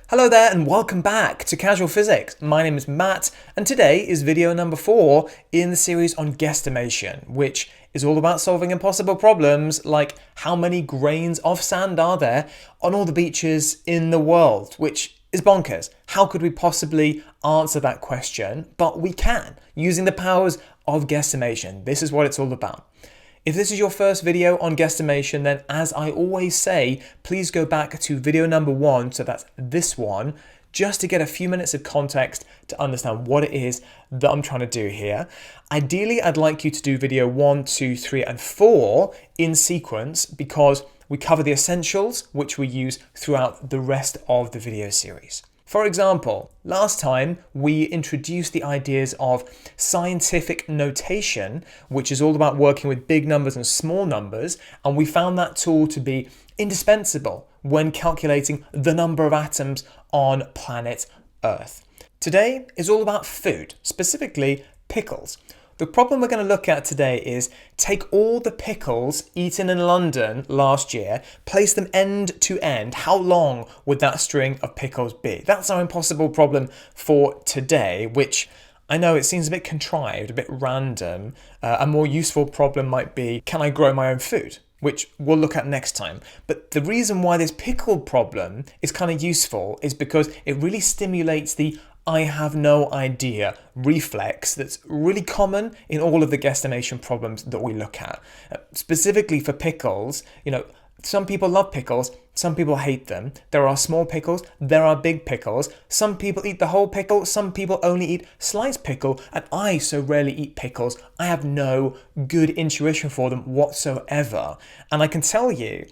Hello there and welcome back to Casual Physics. My name is Matt and today is video number 4 in the series on guesstimation, which is all about solving impossible problems like how many grains of sand are there on all the beaches in the world, which is bonkers. How could we possibly answer that question? But we can, using the powers of guesstimation. This is what it's all about. If this is your first video on guesstimation, then as I always say, please go back to video number 1, so that's this one, just to get a few minutes of context to understand what it is that I'm trying to do here. Ideally, I'd like you to do video 1, 2, 3, and 4 in sequence because we cover the essentials, which we use throughout the rest of the video series. For example, last time we introduced the ideas of scientific notation, which is all about working with big numbers and small numbers, and we found that tool to be indispensable when calculating the number of atoms on planet Earth. Today is all about food, specifically pickles. The problem we're going to look at today is take all the pickles eaten in London last year, place them end to end. How long would that string of pickles be? That's our impossible problem for today, which I know it seems a bit contrived, a bit random. A more useful problem might be, can I grow my own food? Which we'll look at next time. But the reason why this pickle problem is kind of useful is because it really stimulates the I have no idea reflex that's really common in all of the guesstimation problems that we look at. Specifically for pickles, some people love pickles, some people hate them. There are small pickles, there are big pickles. Some people eat the whole pickle, some people only eat sliced pickle, and I so rarely eat pickles. I have no good intuition for them whatsoever. And I can tell you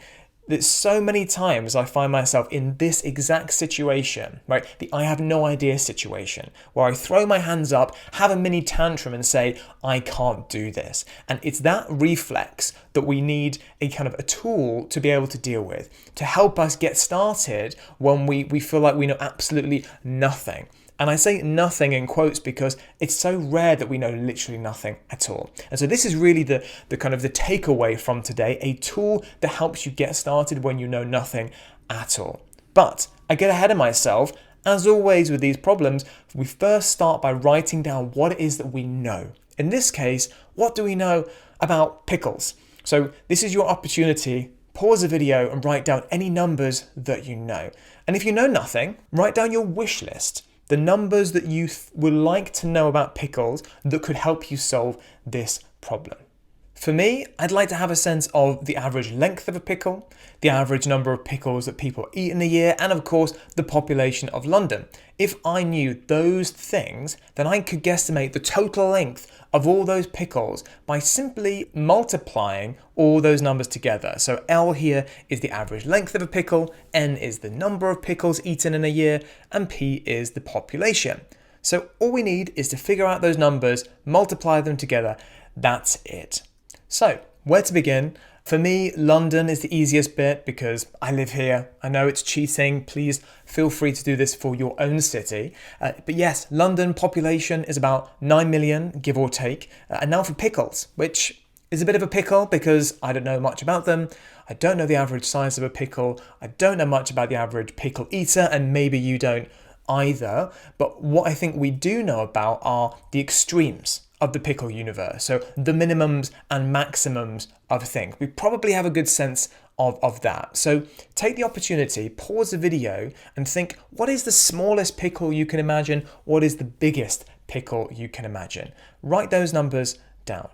that so many times I find myself in this exact situation, right? The I have no idea situation, where I throw my hands up, have a mini tantrum and say, I can't do this. And it's that reflex that we need a kind of a tool to be able to deal with, to help us get started when we feel like we know absolutely nothing. And I say nothing in quotes because it's so rare that we know literally nothing at all. And so this is really the kind of the takeaway from today, a tool that helps you get started when you know nothing at all. But I get ahead of myself. As always with these problems, we first start by writing down what it is that we know. In this case, what do we know about pickles? So this is your opportunity. Pause the video and write down any numbers that you know. And if you know nothing, write down your wish list. The numbers that you would like to know about pickles that could help you solve this problem. For me, I'd like to have a sense of the average length of a pickle, the average number of pickles that people eat in a year, and of course, the population of London. If I knew those things, then I could guesstimate the total length of all those pickles by simply multiplying all those numbers together. So L here is the average length of a pickle, N is the number of pickles eaten in a year, and P is the population. So all we need is to figure out those numbers, multiply them together. That's it. So where to begin? For me, London is the easiest bit because I live here. I know it's cheating. Please feel free to do this for your own city. But yes, London population is about 9 million, give or take. And now for pickles, which is a bit of a pickle because I don't know much about them. I don't know the average size of a pickle. I don't know much about the average pickle eater, and maybe you don't either. But what I think we do know about are the extremes of the pickle universe, so the minimums and maximums of things. We probably have a good sense of that. So take the opportunity, pause the video and think, what is the smallest pickle you can imagine? What is the biggest pickle you can imagine? Write those numbers down.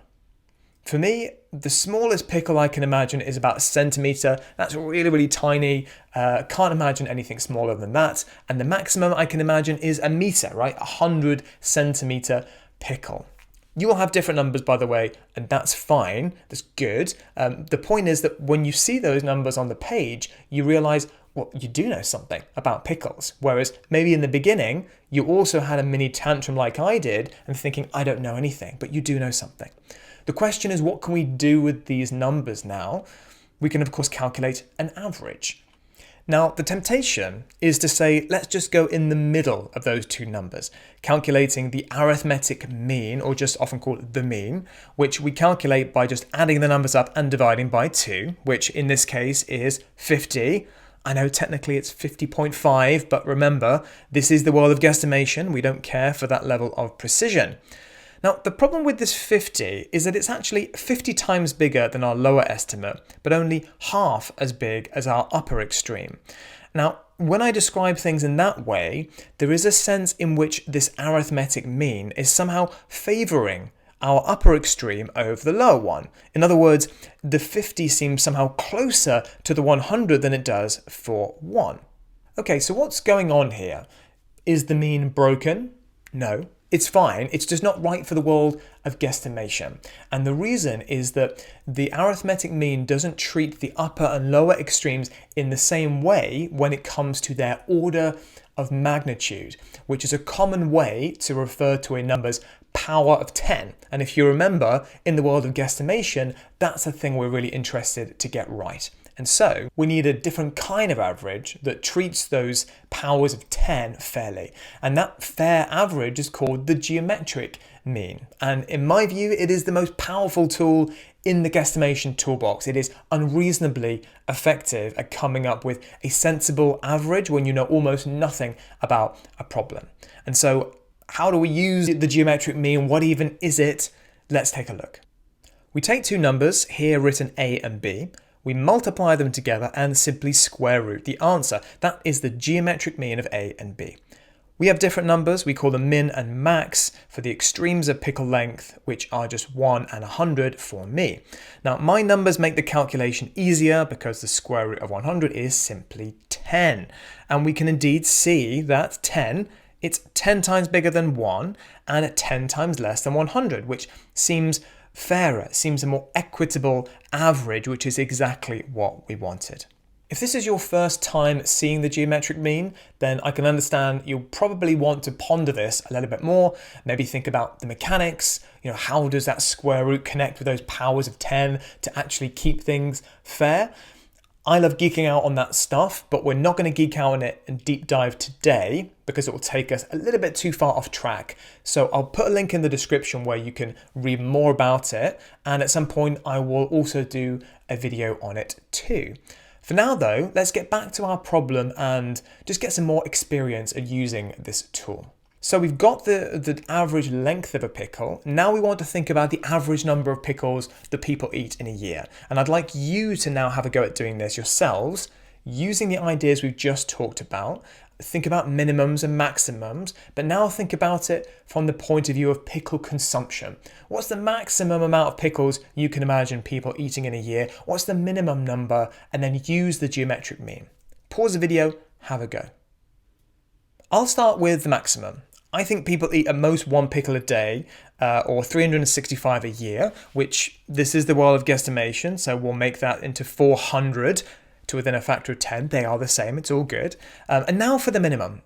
For me, the smallest pickle I can imagine is about a centimetre. That's really, really tiny. Can't imagine anything smaller than that. And the maximum I can imagine is a metre, right? 100 centimetre pickle. You will have different numbers, by the way, and that's fine. That's good. The point is that when you see those numbers on the page, you realise, well, you do know something about pickles. Whereas maybe in the beginning, you also had a mini tantrum like I did and thinking, I don't know anything, but you do know something. The question is, what can we do with these numbers now? We can, of course, calculate an average. Now, the temptation is to say, let's just go in the middle of those two numbers, calculating the arithmetic mean, or just often called the mean, which we calculate by just adding the numbers up and dividing by 2, which in this case is 50. I know technically it's 50.5, but remember, this is the world of guesstimation. We don't care for that level of precision. Now, the problem with this 50 is that it's actually 50 times bigger than our lower estimate, but only half as big as our upper extreme. Now, when I describe things in that way, there is a sense in which this arithmetic mean is somehow favouring our upper extreme over the lower one. In other words, the 50 seems somehow closer to the 100 than it does for 1. Okay, so what's going on here? Is the mean broken? No. It's fine, it's just not right for the world of guesstimation. And the reason is that the arithmetic mean doesn't treat the upper and lower extremes in the same way when it comes to their order of magnitude, which is a common way to refer to a number's power of 10. And if you remember, in the world of guesstimation, that's the thing we're really interested to get right. And so we need a different kind of average that treats those powers of 10 fairly. And that fair average is called the geometric mean. And in my view, it is the most powerful tool in the guesstimation toolbox. It is unreasonably effective at coming up with a sensible average when you know almost nothing about a problem. And so how do we use the geometric mean? What even is it? Let's take a look. We take two numbers, here written A and B. We multiply them together and simply square root the answer. That is the geometric mean of A and B. We have different numbers. We call them min and max for the extremes of pickle length, which are just 1 and 100 for me. Now, my numbers make the calculation easier because the square root of 100 is simply 10. And we can indeed see that 10, it's 10 times bigger than 1 and 10 times less than 100, which seems fairer, seems a more equitable average, which is exactly what we wanted. If this is your first time seeing the geometric mean, then I can understand you'll probably want to ponder this a little bit more. Maybe think about the mechanics, how does that square root connect with those powers of 10 to actually keep things fair? I love geeking out on that stuff, but we're not going to geek out on it and deep dive today because it will take us a little bit too far off track. So I'll put a link in the description where you can read more about it. And at some point, I will also do a video on it too. For now though, let's get back to our problem and just get some more experience at using this tool. So we've got the average length of a pickle. Now we want to think about the average number of pickles that people eat in a year. And I'd like you to now have a go at doing this yourselves, using the ideas we've just talked about. Think about minimums and maximums, but now think about it from the point of view of pickle consumption. What's the maximum amount of pickles you can imagine people eating in a year? What's the minimum number? And then use the geometric mean. Pause the video, have a go. I'll start with the maximum. I think people eat at most 1 pickle a day, or 365 a year, which this is the world of guesstimation, so we'll make that into 400 to within a factor of 10. They are the same, it's all good. And now for the minimum.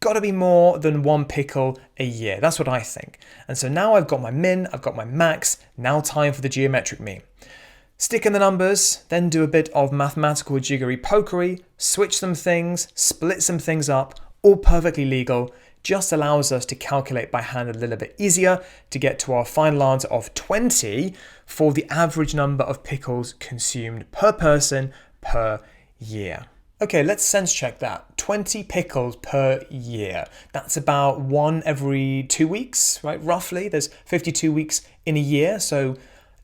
Got to be more than 1 pickle a year. That's what I think. And so now I've got my min, I've got my max, now time for the geometric mean. Stick in the numbers, then do a bit of mathematical jiggery-pokery, switch some things, split some things up, all perfectly legal. Just allows us to calculate by hand a little bit easier to get to our final answer of 20 for the average number of pickles consumed per person per year. Okay, let's sense check that. 20 pickles per year. That's about 1 every 2 weeks, right? Roughly, there's 52 weeks in a year, so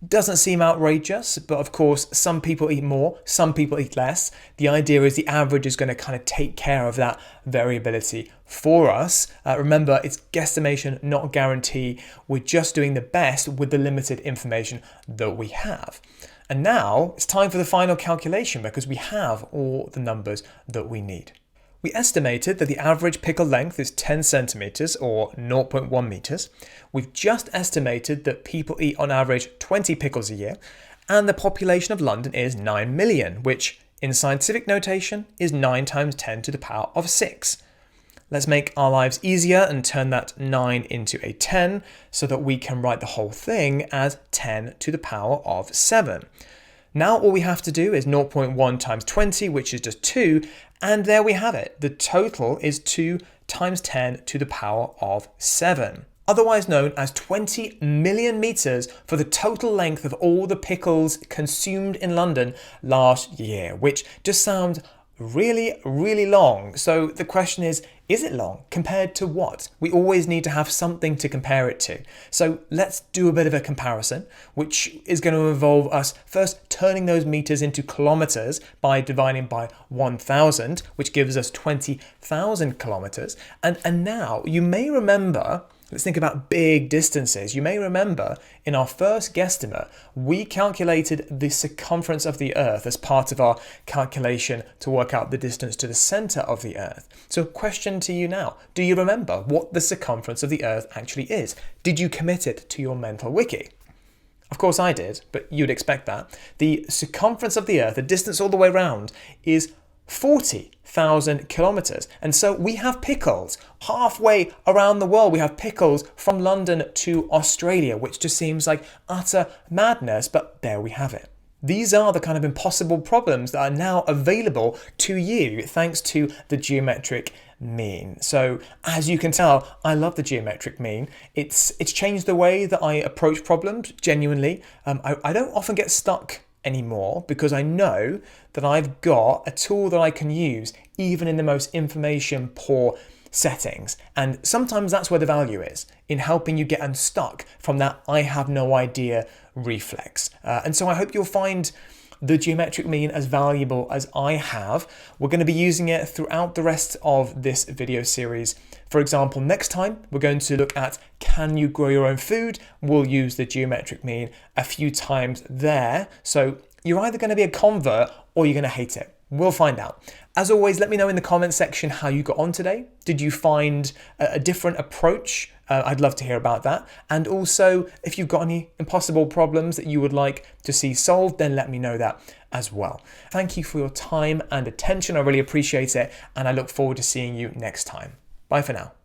doesn't seem outrageous, but of course, some people eat more, some people eat less. The idea is the average is going to kind of take care of that variability for us. Remember, it's guesstimation, not guarantee. We're just doing the best with the limited information that we have. And now it's time for the final calculation because we have all the numbers that we need. We estimated that the average pickle length is 10 centimeters or 0.1 meters. We've just estimated that people eat on average 20 pickles a year, and the population of London is 9 million, which in scientific notation is 9 times 10 to the power of 6. Let's make our lives easier and turn that 9 into a 10 so that we can write the whole thing as 10 to the power of 7. Now all we have to do is 0.1 times 20, which is just 2, and there we have it. The total is 2 times 10 to the power of 7. Otherwise known as 20 million meters for the total length of all the pickles consumed in London last year, which just sounds really, really long. So the question is it long? Compared to what? We always need to have something to compare it to. So let's do a bit of a comparison, which is going to involve us first turning those meters into kilometers by dividing by 1,000, which gives us 20,000 kilometers. And now you may remember, let's think about big distances. You may remember in our first guesstimate, we calculated the circumference of the Earth as part of our calculation to work out the distance to the center of the Earth. So question to you now, do you remember what the circumference of the Earth actually is? Did you commit it to your mental wiki? Of course I did, but you'd expect that. The circumference of the Earth, the distance all the way around, is 40,000 kilometers. And so we have Pickles halfway around the world. We have Pickles from London to Australia, which just seems like utter madness, but there we have it. These are the kind of impossible problems that are now available to you thanks to the geometric mean. So as you can tell, I love the geometric mean. It's changed the way that I approach problems, genuinely. I don't often get stuck anymore because I know that I've got a tool that I can use even in the most information poor settings. And sometimes that's where the value is, in helping you get unstuck from that I have no idea reflex. And so I hope you'll find the geometric mean as valuable as I have. We're going to be using it throughout the rest of this video series. For example, next time we're going to look at can you grow your own food? We'll use the geometric mean a few times there. So you're either going to be a convert or you're going to hate it. We'll find out. As always, let me know in the comment section how you got on today. Did you find a different approach? I'd love to hear about that. And also, if you've got any impossible problems that you would like to see solved, then let me know that as well. Thank you for your time and attention. I really appreciate it. And I look forward to seeing you next time. Bye for now.